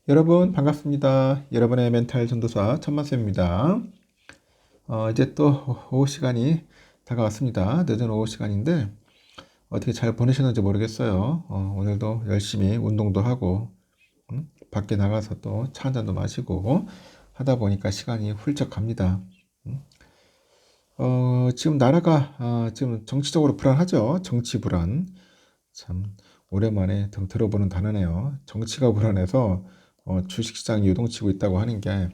여러분 반갑습니다. 여러분의 멘탈 전도사 천만쌤입니다. 이제 또 오후 시간이 다가왔습니다. 늦은 오후 시간인데 어떻게 잘 보내셨는지 모르겠어요. 오늘도 열심히 운동도 하고 밖에 나가서 또 차 한 잔도 마시고 하다 보니까 시간이 훌쩍 갑니다. 지금 나라가 지금 정치적으로 불안하죠. 정치 불안. 참 오랜만에 들어보는 단어네요. 정치가 불안해서 주식시장이 요동치고 있다고 하는 게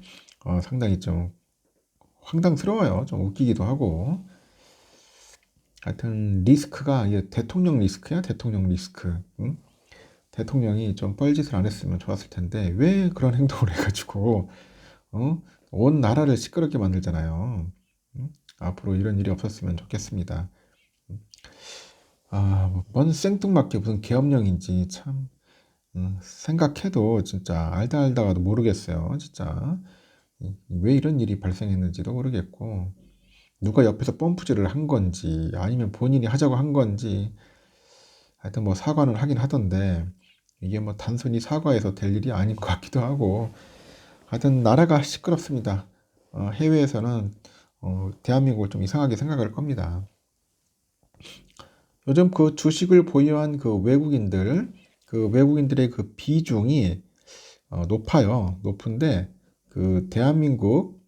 상당히 좀 황당스러워요. 좀 웃기기도 하고. 하여튼 리스크가 이게 대통령 리스크야, 대통령 리스크. 응? 대통령이 좀 뻘짓을 안 했으면 좋았을 텐데 왜 그런 행동을 해가지고 온 나라를 시끄럽게 만들잖아요. 응? 앞으로 이런 일이 없었으면 좋겠습니다. 뭔 생뚱맞게 무슨 계엄령인지 참 생각해도 진짜 알다 알다가도 모르겠어요. 진짜 왜 이런 일이 발생했는지도 모르겠고 누가 옆에서 펌프질을 한 건지 아니면 본인이 하자고 한 건지 하여튼 뭐 사과는 하긴 하던데 이게 뭐 단순히 사과해서 될 일이 아닌 것 같기도 하고 하여튼 나라가 시끄럽습니다. 해외에서는 대한민국을 좀 이상하게 생각할 겁니다. 요즘 그 주식을 보유한 그 외국인들의 그 비중이 높아요. 높은데 그 대한민국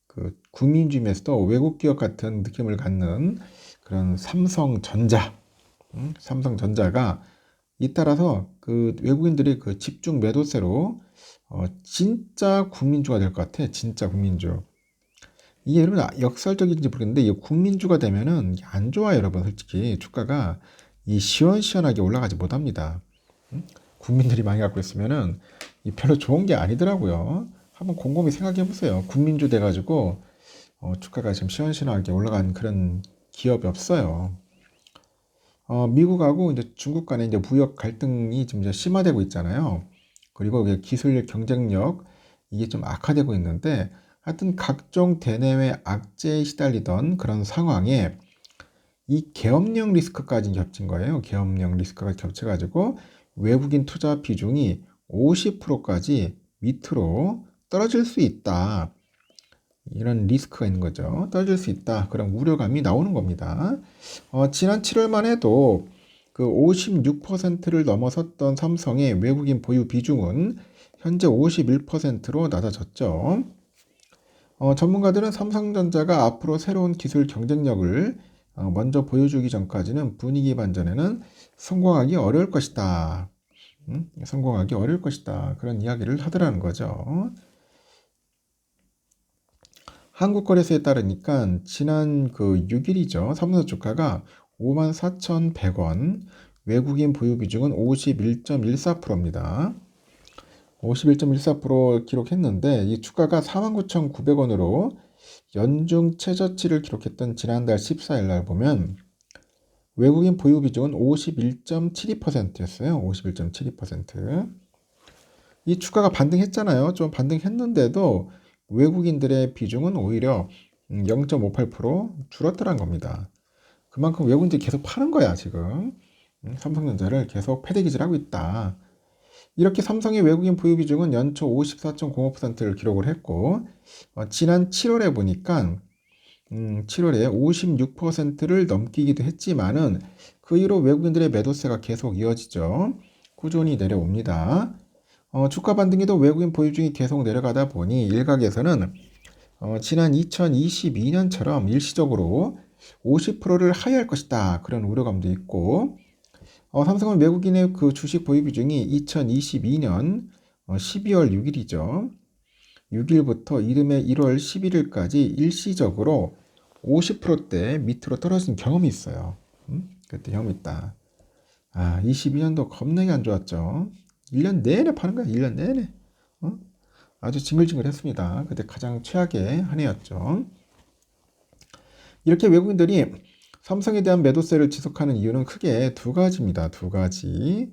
그 국민 중에서도 외국 기업 같은 느낌을 갖는 그런 삼성전자가 잇따라서 그 외국인들이 그 집중 매도세로 진짜 국민주가 될 것 같아. 진짜 국민주. 이게 여러분 역설적인지 모르겠는데 이 국민주가 되면은 안 좋아요, 여러분. 솔직히 주가가 이 시원시원하게 올라가지 못합니다. 국민들이 많이 갖고 있으면은 이 별로 좋은 게 아니더라고요. 한번 곰곰이 생각해 보세요. 국민주 돼가지고 주가가 지금 시원시원하게 올라간 그런 기업이 없어요. 미국하고 이제 중국 간에 이제 무역 갈등이 좀 이제 심화되고 있잖아요. 그리고 기술 경쟁력 이게 좀 악화되고 있는데 하여튼 각종 대내외 악재에 시달리던 그런 상황에 이 계엄령 리스크까지 겹친 거예요. 계엄령 리스크가 겹쳐가지고 외국인 투자 비중이 50%까지 밑으로 떨어질 수 있다. 이런 리스크가 있는 거죠. 떨어질 수 있다. 그런 우려감이 나오는 겁니다. 지난 7월만 해도 그 56%를 넘어섰던 삼성의 외국인 보유 비중은 현재 51%로 낮아졌죠. 전문가들은 삼성전자가 앞으로 새로운 기술 경쟁력을 먼저 보여주기 전까지는 분위기 반전에는 성공하기 어려울 것이다. 성공하기 어려울 것이다. 그런 이야기를 하더라는 거죠. 한국거래소에 따르니까 지난 그 6일이죠. 삼성 주가가 54,100원, 외국인 보유 비중은 51.14%입니다. 51.14% 기록했는데 이 주가가 49,900원으로 연중 최저치를 기록했던 지난달 14일 날 보면 외국인 보유 비중은 51.72%였어요. 51.72%. 이 주가가 반등했잖아요. 좀 반등했는데도 외국인들의 비중은 오히려 0.58% 줄었더란 겁니다. 그만큼 외국인들이 계속 파는 거야, 지금. 삼성전자를 계속 패대기질 하고 있다. 이렇게 삼성의 외국인 보유 비중은 연초 54.05%를 기록을 했고, 지난 7월에 보니까 7월에 56%를 넘기기도 했지만은 그 이후로 외국인들의 매도세가 계속 이어지죠. 꾸준히 내려옵니다. 주가 반등에도 외국인 보유중이 계속 내려가다 보니 일각에서는 지난 2022년처럼 일시적으로 50%를 하회할 것이다. 그런 우려감도 있고 삼성은 외국인의 그 주식 보유 비중이 2022년 12월 6일이죠. 6일부터 이듬해 1월 11일까지 일시적으로 50%대 밑으로 떨어진 경험이 있어요. 그때 경험이 있다. 22년도 겁나게 안 좋았죠. 1년 내내 파는 거야, 1년 내내. 아주 징글징글했습니다. 그때 가장 최악의 한 해였죠. 이렇게 외국인들이 삼성에 대한 매도세를 지속하는 이유는 크게 두 가지입니다. 두 가지.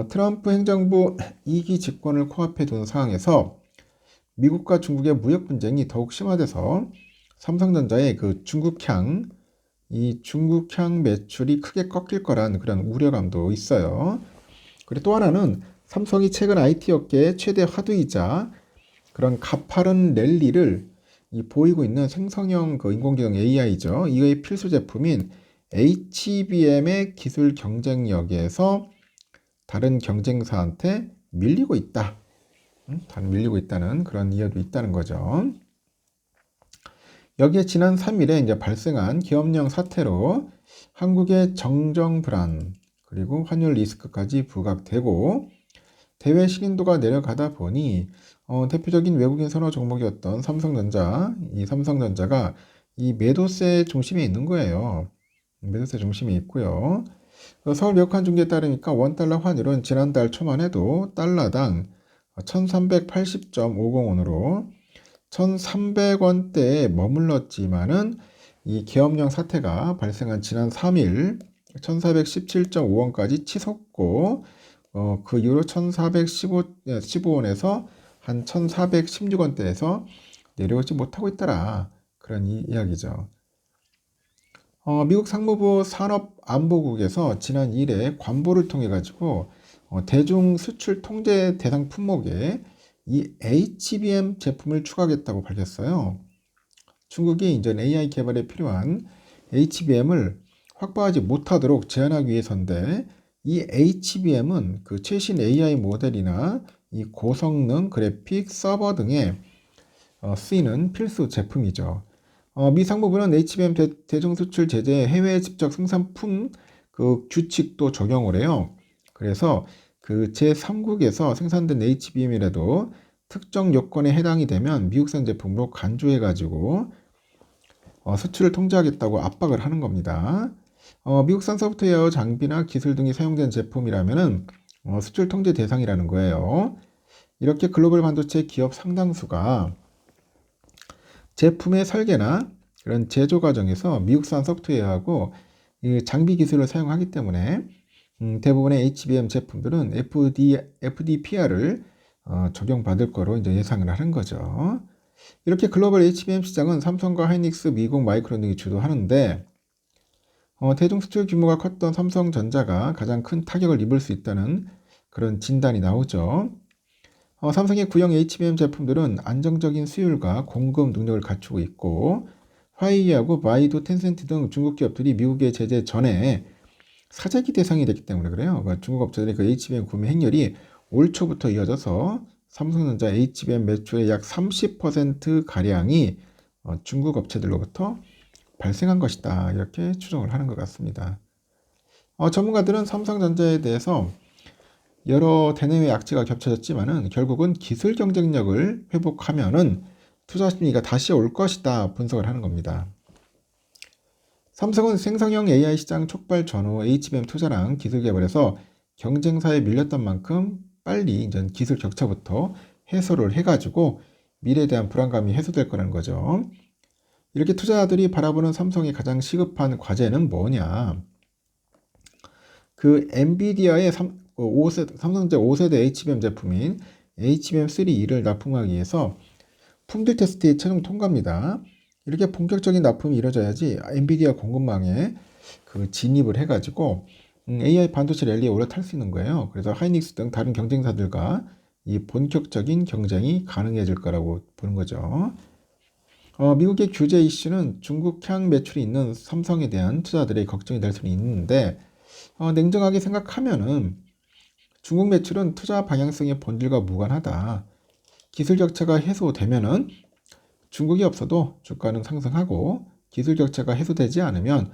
트럼프 행정부 2기 집권을 코앞에 둔 상황에서 미국과 중국의 무역 분쟁이 더욱 심화돼서 삼성전자의 그 이 중국향 매출이 크게 꺾일 거란 그런 우려감도 있어요. 그리고 또 하나는 삼성이 최근 IT 업계의 최대 화두이자 그런 가파른 랠리를 보이고 있는 생성형 그 인공지능 AI죠. 이거의 필수 제품인 HBM의 기술 경쟁력에서 다른 경쟁사한테 밀리고 있다. 밀리고 있다는 그런 이유도 있다는 거죠. 여기에 지난 3일에 이제 발생한 기업령 사태로 한국의 정정 불안 그리고 환율 리스크까지 부각되고 대외 신인도가 내려가다 보니 대표적인 외국인 선호 종목이었던 삼성전자, 이 삼성전자가 이 매도세 중심에 있는 거예요. 매도세 중심에 있고요. 서울매국한 중계에 따르니까 원달러 환율은 지난달 초만 해도 달러당 1380.50원으로 1300원대에 머물렀지만은 이 계엄령 사태가 발생한 지난 3일 1417.5원까지 치솟고 그 이후로 1415원에서 한 1416원대에서 내려오지 못하고 있더라. 그런 이야기죠. 미국 상무부 산업안보국에서 지난 2일에 관보를 통해 가지고 대중 수출 통제 대상 품목에 이 HBM 제품을 추가하겠다고 밝혔어요. 중국이 이제 AI 개발에 필요한 HBM을 확보하지 못하도록 제한하기 위해서인데 이 HBM은 그 최신 AI 모델이나 이 고성능 그래픽 서버 등에 쓰이는 필수 제품이죠. 미 상무부는 HBM 대중 수출 제재 해외 직접 생산품 그 규칙도 적용을 해요. 그래서 그 제3국에서 생산된 HBM이라도 특정 요건에 해당이 되면 미국산 제품으로 간주해가지고 수출을 통제하겠다고 압박을 하는 겁니다. 미국산 소프트웨어, 장비나 기술 등이 사용된 제품이라면은 수출 통제 대상이라는 거예요. 이렇게 글로벌 반도체 기업 상당수가 제품의 설계나 그런 제조 과정에서 미국산 소프트웨어하고 이 장비 기술을 사용하기 때문에 대부분의 HBM 제품들은 FDPR을 적용받을 거로 이제 예상을 하는 거죠. 이렇게 글로벌 HBM 시장은 삼성과 하이닉스, 미국, 마이크론 등이 주도하는데 대중 수출 규모가 컸던 삼성전자가 가장 큰 타격을 입을 수 있다는 그런 진단이 나오죠. 삼성의 구형 HBM 제품들은 안정적인 수율과 공급 능력을 갖추고 있고 화웨이하고 바이두, 텐센트 등 중국 기업들이 미국의 제재 전에 사재기 대상이 됐기 때문에 그래요. 그러니까 중국 업체들의 그 HBM 구매 행렬이 올 초부터 이어져서 삼성전자 HBM 매출의 약 30%가량이 중국 업체들로부터 발생한 것이다. 이렇게 추정을 하는 것 같습니다. 전문가들은 삼성전자에 대해서 여러 대내외 악재가 겹쳐졌지만은 결국은 기술 경쟁력을 회복하면은 투자 심리가 다시 올 것이다 분석을 하는 겁니다. 삼성은 생성형 AI 시장 촉발 전후 HBM 투자랑 기술 개발에서 경쟁사에 밀렸던 만큼 빨리 이제 기술 격차부터 해소를 해가지고 미래에 대한 불안감이 해소될 거라는 거죠. 이렇게 투자자들이 바라보는 삼성의 가장 시급한 과제는 뭐냐? 그 엔비디아의 삼성전자 5세대 HBM 제품인 HBM3E를 납품하기 위해서 품질 테스트의 최종 통과입니다. 이렇게 본격적인 납품이 이루어져야지 엔비디아 공급망에 그 진입을 해가지고 AI 반도체 랠리에 올라탈 수 있는 거예요. 그래서 하이닉스 등 다른 경쟁사들과 이 본격적인 경쟁이 가능해질 거라고 보는 거죠. 미국의 규제 이슈는 중국향 매출이 있는 삼성에 대한 투자들의 걱정이 될 수는 있는데 냉정하게 생각하면은 중국 매출은 투자 방향성의 본질과 무관하다. 기술 격차가 해소되면은 중국이 없어도 주가는 상승하고 기술 격차가 해소되지 않으면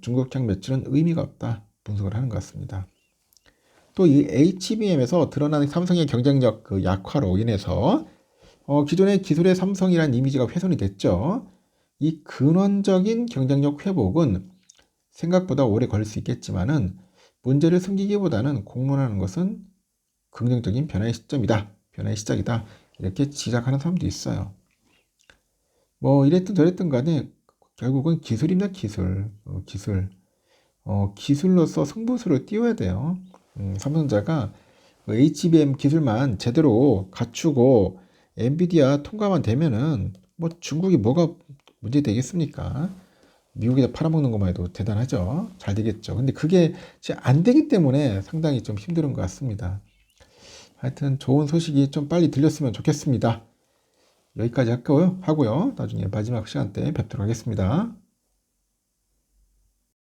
중국향 매출은 의미가 없다 분석을 하는 것 같습니다. 또 이 HBM에서 드러나는 삼성의 경쟁력 그 약화로 인해서 기존의 기술의 삼성이라는 이미지가 훼손이 됐죠. 이 근원적인 경쟁력 회복은 생각보다 오래 걸릴 수 있겠지만은 문제를 숨기기보다는 공론하는 것은 긍정적인 변화의 시점이다. 변화의 시작이다. 이렇게 지적하는 사람도 있어요. 뭐 이랬든 저랬든 간에 결국은 기술입니다. 기술로서 승부수를 띄워야 돼요. 삼성전자가 HBM 기술만 제대로 갖추고 엔비디아 통과만 되면은 뭐 중국이 뭐가 문제 되겠습니까? 미국에다 팔아먹는 것만 해도 대단하죠. 잘 되겠죠. 근데 그게 안 되기 때문에 상당히 좀 힘든 것 같습니다. 하여튼 좋은 소식이 좀 빨리 들렸으면 좋겠습니다. 여기까지 하고요. 나중에 마지막 시간 때 뵙도록 하겠습니다.